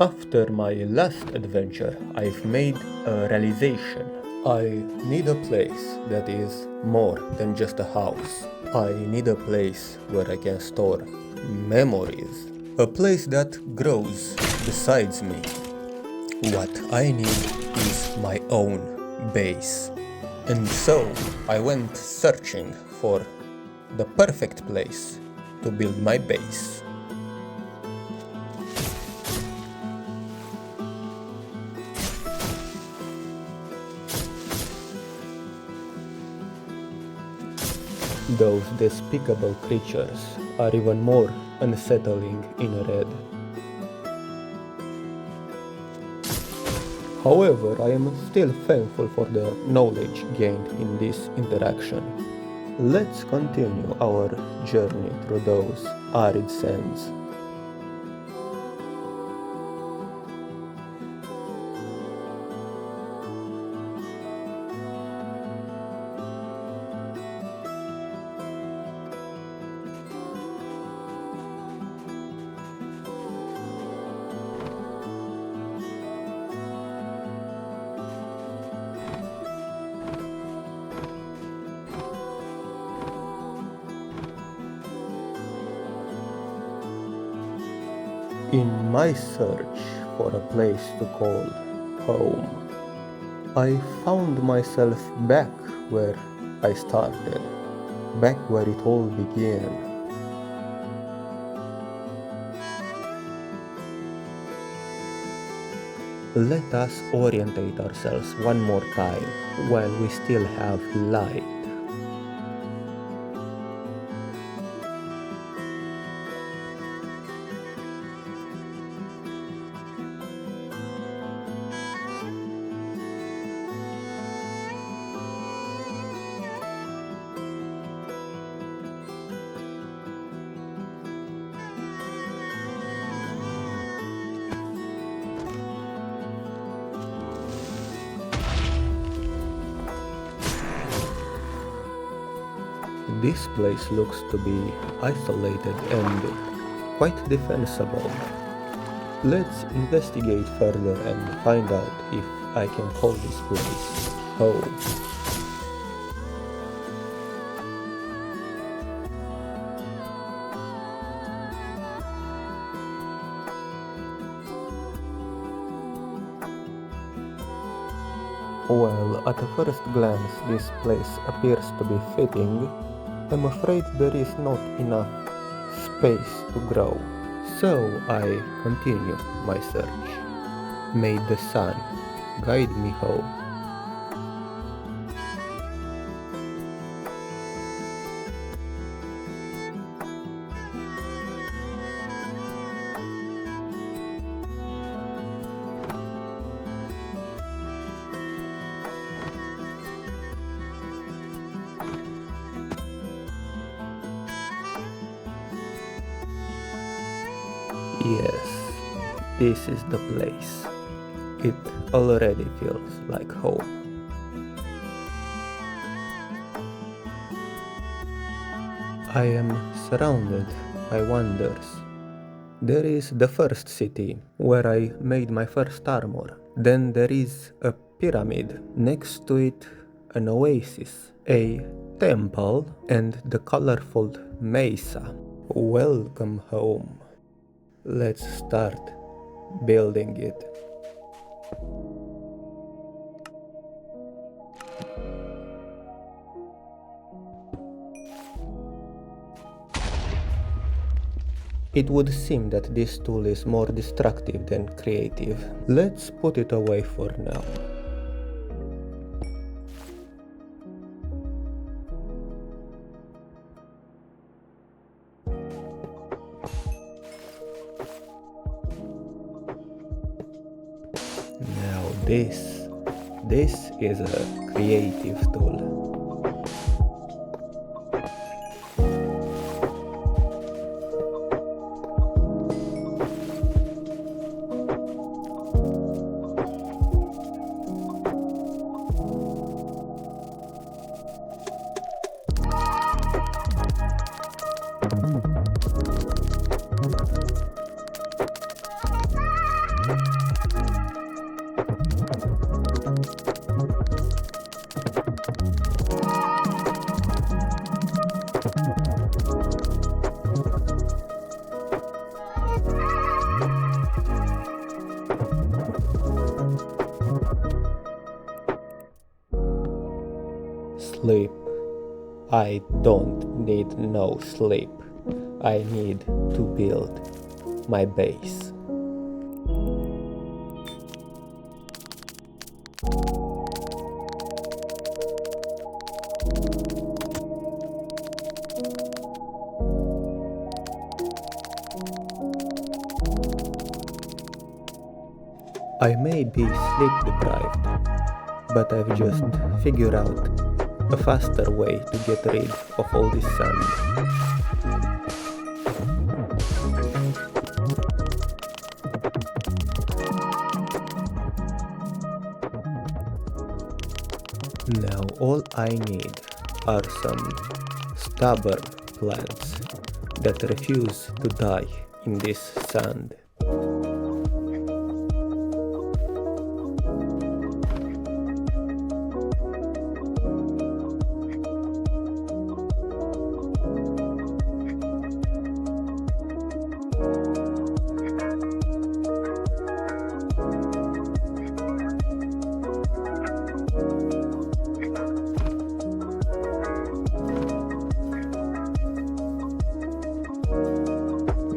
After my last adventure, I've made a realization. I need a place that is more than just a house. I need a place where I can store memories. A place that grows besides me. What I need is my own base. And so I went searching for the perfect place to build my base. Those despicable creatures are even more unsettling in red. However, I am still thankful for the knowledge gained in this interaction. Let's continue our journey through those arid sands. In my search for a place to call home, I found myself back where I started, back where it all began. Let us orientate ourselves one more time while we still have light. This place looks to be isolated and quite defensible. Let's investigate further and find out if I can call this place home. Well, at a first glance this place appears to be fitting, I'm afraid there is not enough space to grow. So I continue my search. May the sun guide me home. Yes, this is the place. It already feels like home. I am surrounded by wonders. There is the first city, where I made my first armor. Then there is a pyramid, next to it an oasis, a temple, and the colorful mesa. Welcome home. Let's start building it. It would seem that this tool is more destructive than creative. Let's put it away for now. Now this is a creative tool. Sleep. I don't need no sleep. I need to build my base. I may be sleep deprived, but I've just figured out a faster way to get rid of all this sand. Now all I need are some stubborn plants that refuse to die in this sand.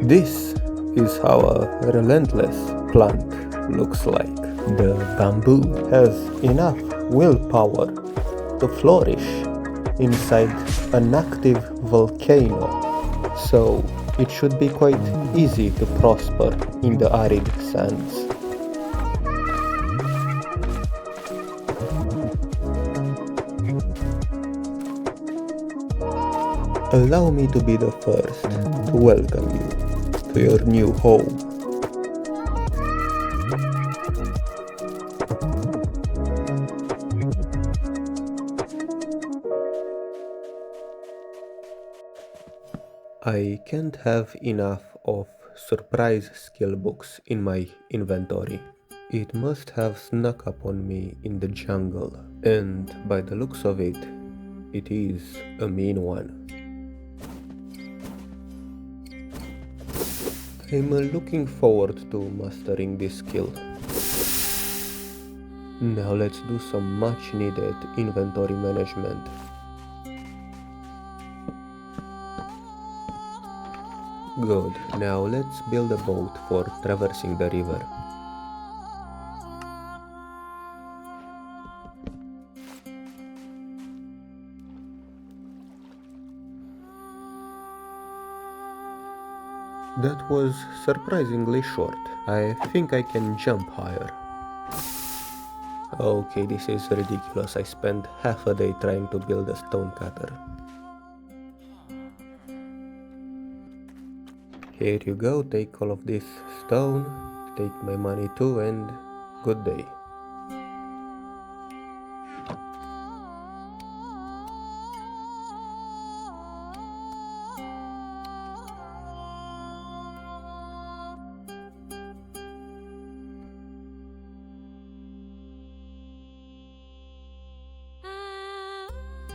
This is how a relentless plant looks like. The bamboo has enough willpower to flourish inside an active volcano, so it should be quite easy to prosper in the arid sands. Allow me to be the first to welcome you to your new home. I can't have enough of surprise skill books in my inventory. It must have snuck up on me in the jungle, and by the looks of it, it is a mean one. I'm looking forward to mastering this skill. Now let's do some much needed inventory management. Good, now let's build a boat for traversing the river. That was surprisingly short. I think I can jump higher. Okay, this is ridiculous. I spent half a day trying to build a stone cutter. Here you go, take all of this stone, take my money too, and good day.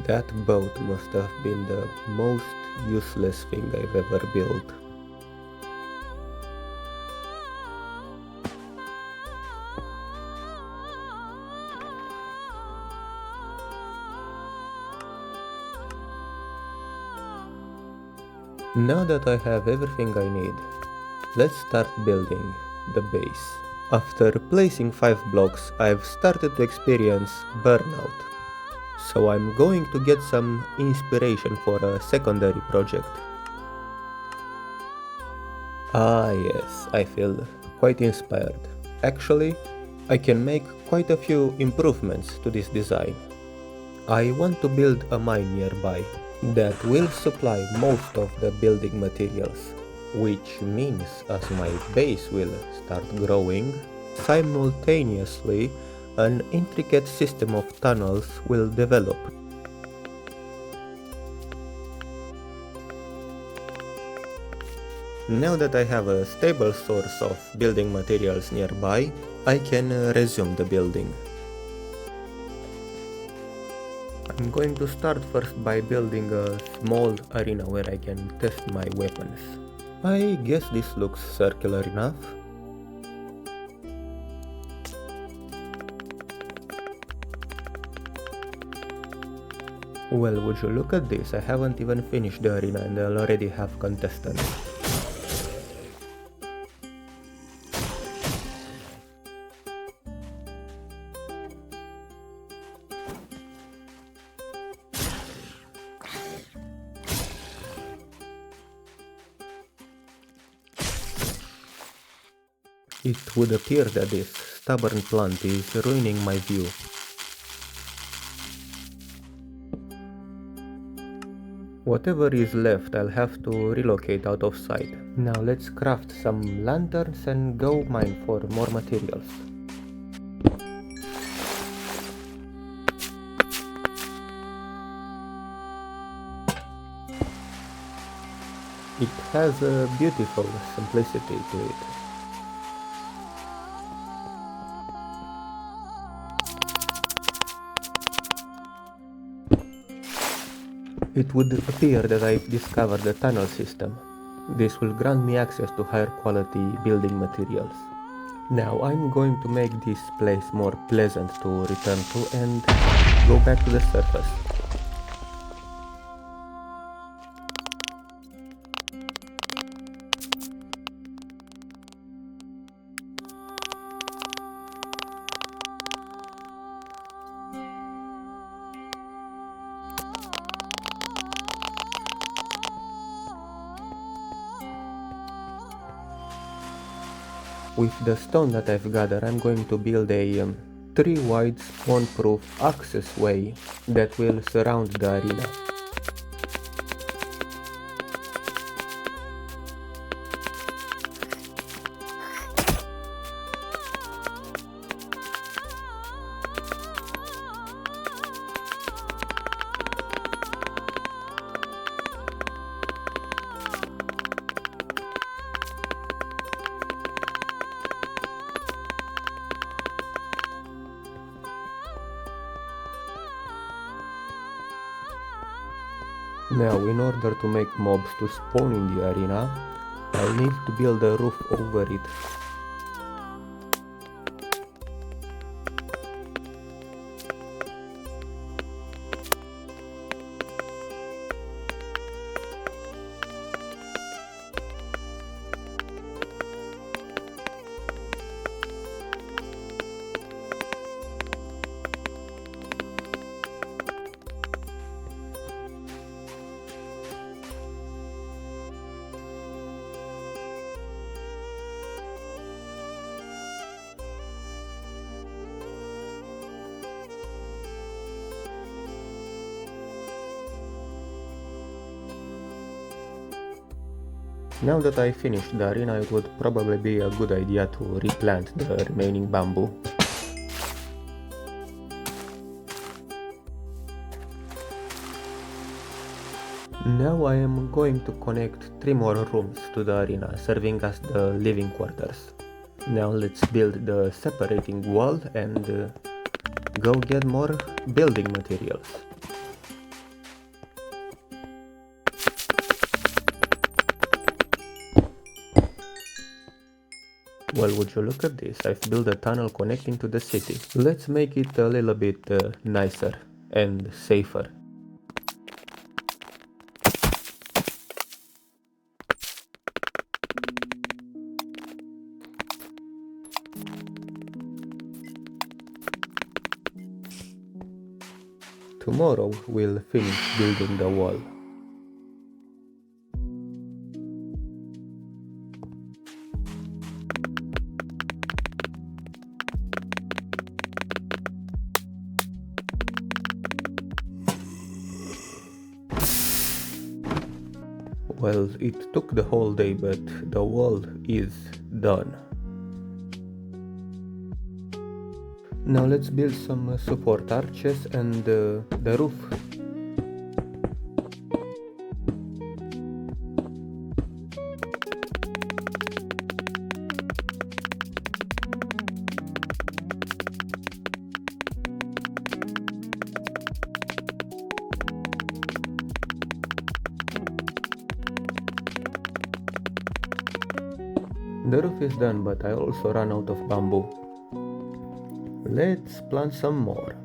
That boat must have been the most useless thing I've ever built. Now that I have everything I need, let's start building the base. After placing 5 blocks, I've started to experience burnout. So I'm going to get some inspiration for a secondary project. Ah yes, I feel quite inspired. Actually, I can make quite a few improvements to this design. I want to build a mine nearby that will supply most of the building materials, which means as my base will start growing, simultaneously an intricate system of tunnels will develop. Now that I have a stable source of building materials nearby, I can resume the building. I'm going to start first by building a small arena where I can test my weapons. I guess this looks circular enough. Well, would you look at this, I haven't even finished the arena and I already have contestants. It would appear that this stubborn plant is ruining my view. Whatever is left, I'll have to relocate out of sight. Now let's craft some lanterns and go mine for more materials. It has a beautiful simplicity to it. It would appear that I've discovered a tunnel system. This will grant me access to higher quality building materials. Now I'm going to make this place more pleasant to return to and go back to the surface. With the stone that I've gathered, I'm going to build a 3-wide spawn-proof access way that will surround the arena. Now, in order to make mobs to spawn in the arena, I'll need to build a roof over it. Now that I finished the arena, it would probably be a good idea to replant the remaining bamboo. Now I am going to connect 3 more rooms to the arena, serving as the living quarters. Now let's build the separating wall and go get more building materials. Well, would you look at this, I've built a tunnel connecting to the city. Let's make it a little bit nicer and safer. Tomorrow we'll finish building the wall. Well, it took the whole day, but the wall is done. Now let's build some support arches and the roof. The roof is done, but I also ran out of bamboo. Let's plant some more.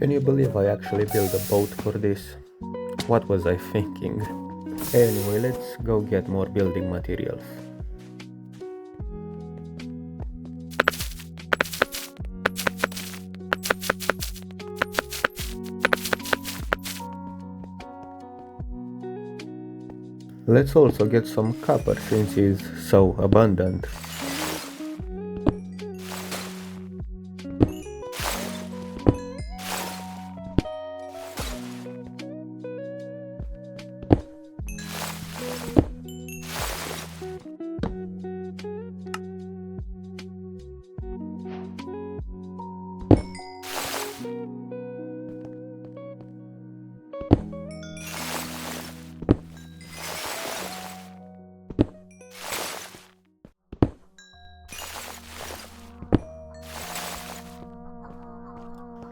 Can you believe I actually built a boat for this? What was I thinking? Anyway, let's go get more building materials. Let's also get some copper since it's so abundant.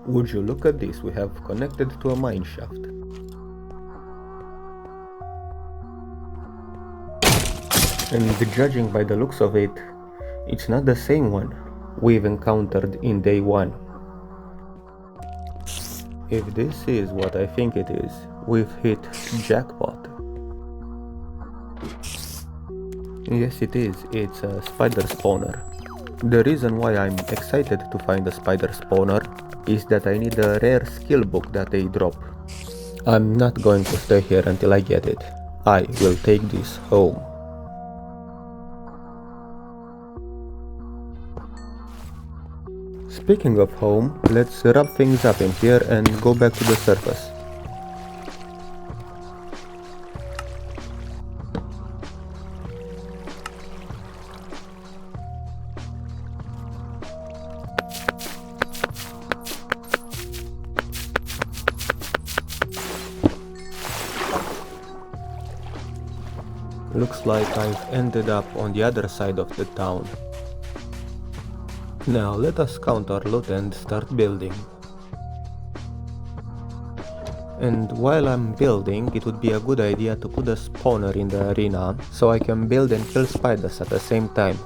Would you look at this, we have connected to a mine shaft. And judging by the looks of it, it's not the same one we've encountered in day 1. If this is what I think it is, we've hit jackpot. Yes it is, it's a spider spawner. The reason why I'm excited to find a spider spawner is that I need a rare skill book that they drop. I'm not going to stay here until I get it. I will take this home. Speaking of home, let's wrap things up in here and go back to the surface. Looks like I've ended up on the other side of the town. Now let us count our loot and start building. And while I'm building, it would be a good idea to put a spawner in the arena so I can build and kill spiders at the same time.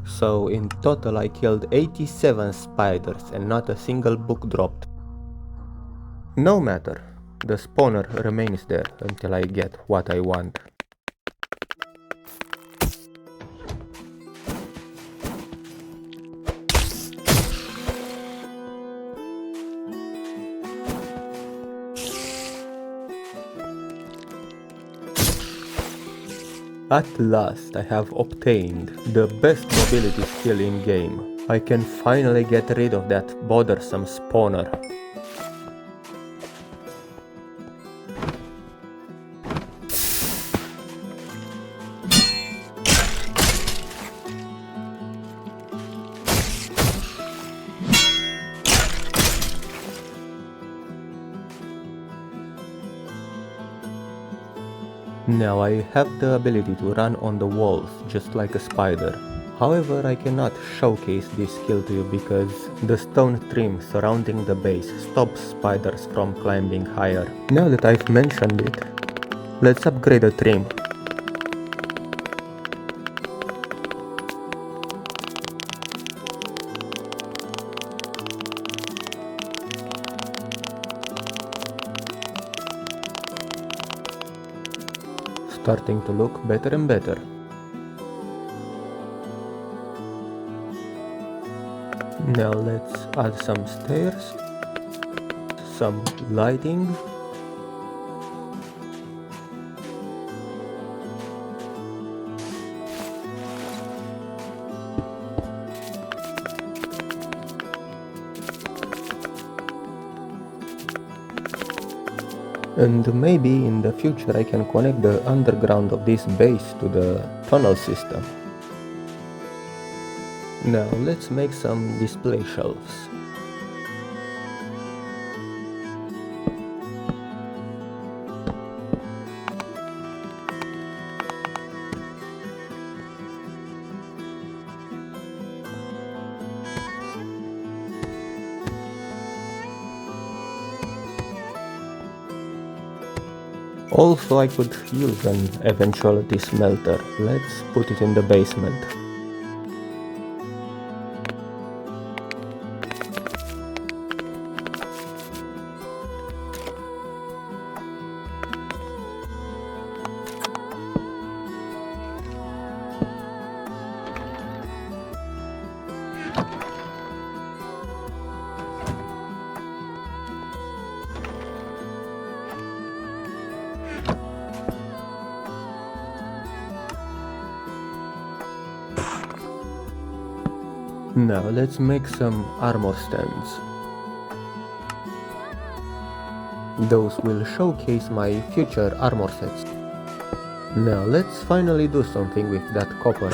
So in total I killed 87 spiders and not a single book dropped. No matter, the spawner remains there until I get what I want. At last I have obtained the best mobility skill in game. I can finally get rid of that bothersome spawner. Now I have the ability to run on the walls just like a spider. However, I cannot showcase this skill to you because the stone trim surrounding the base stops spiders from climbing higher. Now that I've mentioned it, let's upgrade the trim. Starting to look better and better. Now let's add some stairs, some lighting, and maybe in the future I can connect the underground of this base to the tunnel system. Now let's make some display shelves. Also, I could use an eventuality smelter. Let's put it in the basement. Now let's make some armor stands. Those will showcase my future armor sets. Now let's finally do something with that copper.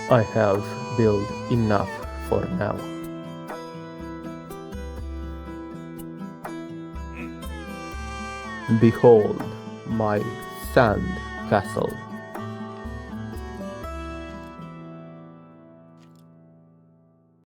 I have built enough for now. Behold my sand castle.